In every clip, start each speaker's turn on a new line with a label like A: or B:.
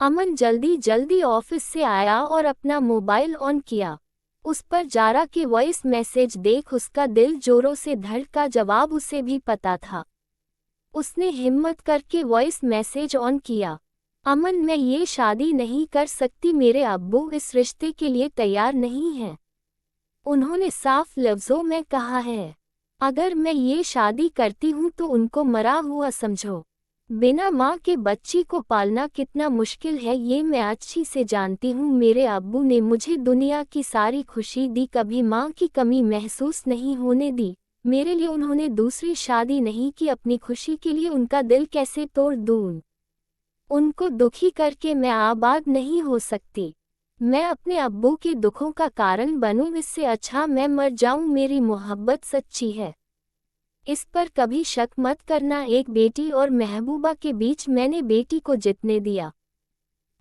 A: अमन जल्दी जल्दी ऑफिस से आया और अपना मोबाइल ऑन किया। उस पर जारा की वॉइस मैसेज देख उसका दिल जोरों से धड़का। जवाब उसे भी पता था। उसने हिम्मत करके वॉइस मैसेज ऑन किया। अमन, मैं ये शादी नहीं कर सकती। मेरे अब्बू इस रिश्ते के लिए तैयार नहीं हैं। उन्होंने साफ लफ्जों में कहा है, अगर मैं ये शादी करती हूँ तो उनको मरा हुआ समझो। बिना माँ के बच्ची को पालना कितना मुश्किल है ये मैं अच्छी से जानती हूँ। मेरे अब्बू ने मुझे दुनिया की सारी खुशी दी, कभी माँ की कमी महसूस नहीं होने दी। मेरे लिए उन्होंने दूसरी शादी नहीं की। अपनी खुशी के लिए उनका दिल कैसे तोड़ दूँ? उनको दुखी करके मैं आबाद नहीं हो सकती। मैं अपने अब्बू के दुखों का कारण बनूं, इससे अच्छा मैं मर जाऊं। मेरी मोहब्बत सच्ची है, इस पर कभी शक मत करना। एक बेटी और महबूबा के बीच मैंने बेटी को जीतने दिया।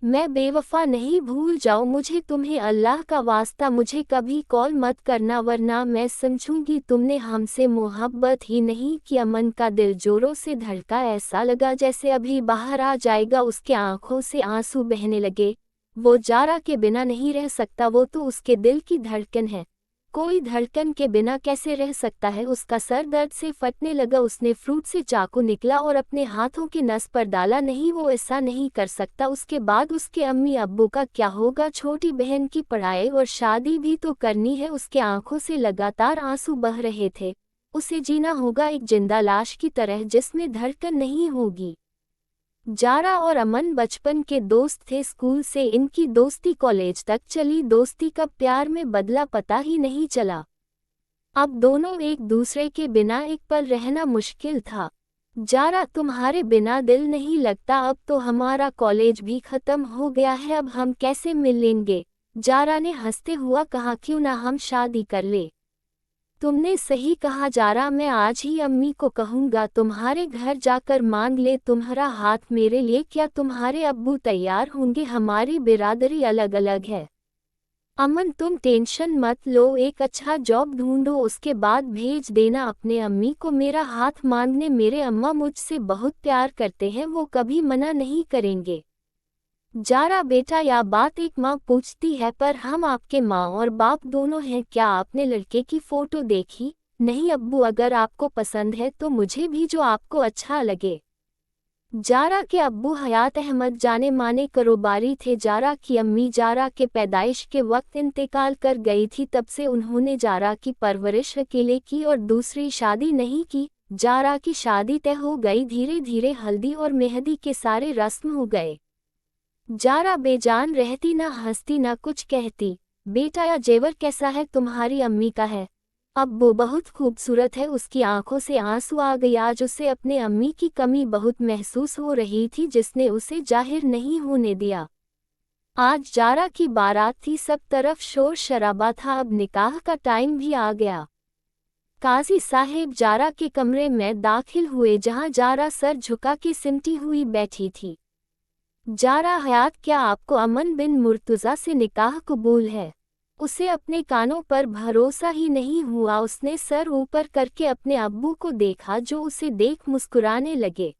A: मैं बेवफा नहीं, भूल जाओ मुझे। तुम्हें अल्लाह का वास्ता मुझे कभी कॉल मत करना, वरना मैं समझूंगी तुमने हमसे मोहब्बत ही नहीं किया। मन का दिल जोरों से धड़का, ऐसा लगा जैसे अभी बाहर आ जाएगा। उसके आंखों से आंसू बहने लगे। वो जारा के बिना नहीं रह सकता, वो तो उसके दिल की धड़कन है। कोई धड़कन के बिना कैसे रह सकता है? उसका सर दर्द से फटने लगा। उसने फ्रूट से चाकू निकला और अपने हाथों की नस पर डाला। नहीं, वो ऐसा नहीं कर सकता। उसके बाद उसके अम्मी अब्बू का क्या होगा? छोटी बहन की पढ़ाई और शादी भी तो करनी है। उसके आंखों से लगातार आंसू बह रहे थे। उसे जीना होगा एक जिंदा लाश की तरह, जिसमें धड़कन नहीं होगी। जारा और अमन बचपन के दोस्त थे। स्कूल से इनकी दोस्ती कॉलेज तक चली। दोस्ती कब प्यार में बदला पता ही नहीं चला। अब दोनों एक दूसरे के बिना एक पल रहना मुश्किल था। जारा, तुम्हारे बिना दिल नहीं लगता। अब तो हमारा कॉलेज भी खत्म हो गया है, अब हम कैसे मिलेंगे? जारा ने हंसते हुआ कहा, क्यों ना हम शादी कर ले। तुमने सही कहा जारा, मैं आज ही अम्मी को कहूँगा तुम्हारे घर जाकर मांग ले तुम्हारा हाथ मेरे लिए। क्या तुम्हारे अब्बू तैयार होंगे? हमारी बिरादरी अलग अलग है। अमन, तुम टेंशन मत लो, एक अच्छा जॉब ढूंढो, उसके बाद भेज देना अपने अम्मी को मेरा हाथ मांगने। मेरे अम्मा मुझसे बहुत प्यार करते हैं, वो कभी मना नहीं करेंगे। जारा बेटा, यह बात एक माँ पूछती है, पर हम आपके माँ और बाप दोनों हैं। क्या आपने लड़के की फोटो देखी? नहीं अब्बू, अगर आपको पसंद है तो मुझे भी जो आपको अच्छा लगे। जारा के अब्बू हयात अहमद जाने माने कारोबारी थे। जारा की अम्मी जारा के पैदाइश के वक्त इंतकाल कर गई थी। तब से उन्होंने जारा की परवरिश अकेले की और दूसरी शादी नहीं की। जारा की शादी तय हो गई। धीरे धीरे हल्दी और मेहंदी के सारे रस्म हो गए। जारा बेजान रहती, ना हंसती ना कुछ कहती। बेटा, या जेवर कैसा है? तुम्हारी अम्मी का है। अब्बू, बहुत खूबसूरत है। उसकी आंखों से आंसू आ गए। आज उसे अपने अम्मी की कमी बहुत महसूस हो रही थी, जिसने उसे जाहिर नहीं होने दिया। आज जारा की बारात थी, सब तरफ शोर शराबा था। अब निकाह का टाइम भी आ गया। काजी साहेब जारा के कमरे में दाखिल हुए, जहां जारा सर झुका के सिमटी हुई बैठी थी। जारा, हयात, क्या आपको अमन बिन मुर्तुज़ा से निकाह कबूल है? उसे अपने कानों पर भरोसा ही नहीं हुआ। उसने सर ऊपर करके अपने अब्बू को देखा, जो उसे देख मुस्कुराने लगे।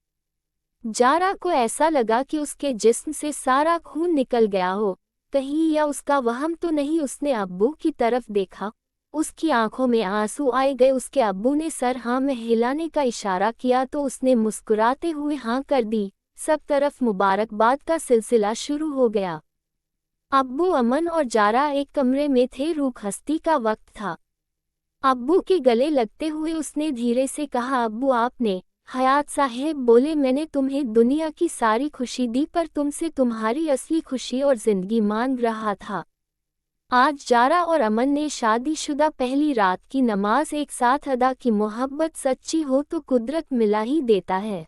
A: जारा को ऐसा लगा कि उसके जिस्म से सारा खून निकल गया हो। कहीं या उसका वहम तो नहीं? उसने अब्बू की तरफ देखा, उसकी आंखों में आंसू आए गए। उसके अब्बू ने सर हाँ में हिलाने का इशारा किया तो उसने मुस्कुराते हुए हाँ कर दी। सब तरफ मुबारकबाद का सिलसिला शुरू हो गया। अब्बू, अमन और जारा एक कमरे में थे। रूख हस्ती का वक्त था। अब्बू के गले लगते हुए उसने धीरे से कहा, अब्बू आपने? हयात साहेब बोले, मैंने तुम्हें दुनिया की सारी खुशी दी, पर तुमसे तुम्हारी असली खुशी और जिंदगी मांग रहा था। आज जारा और अमन ने शादीशुदा पहली रात की नमाज एक साथ अदा की। मोहब्बत सच्ची हो तो कुदरत मिला ही देता है।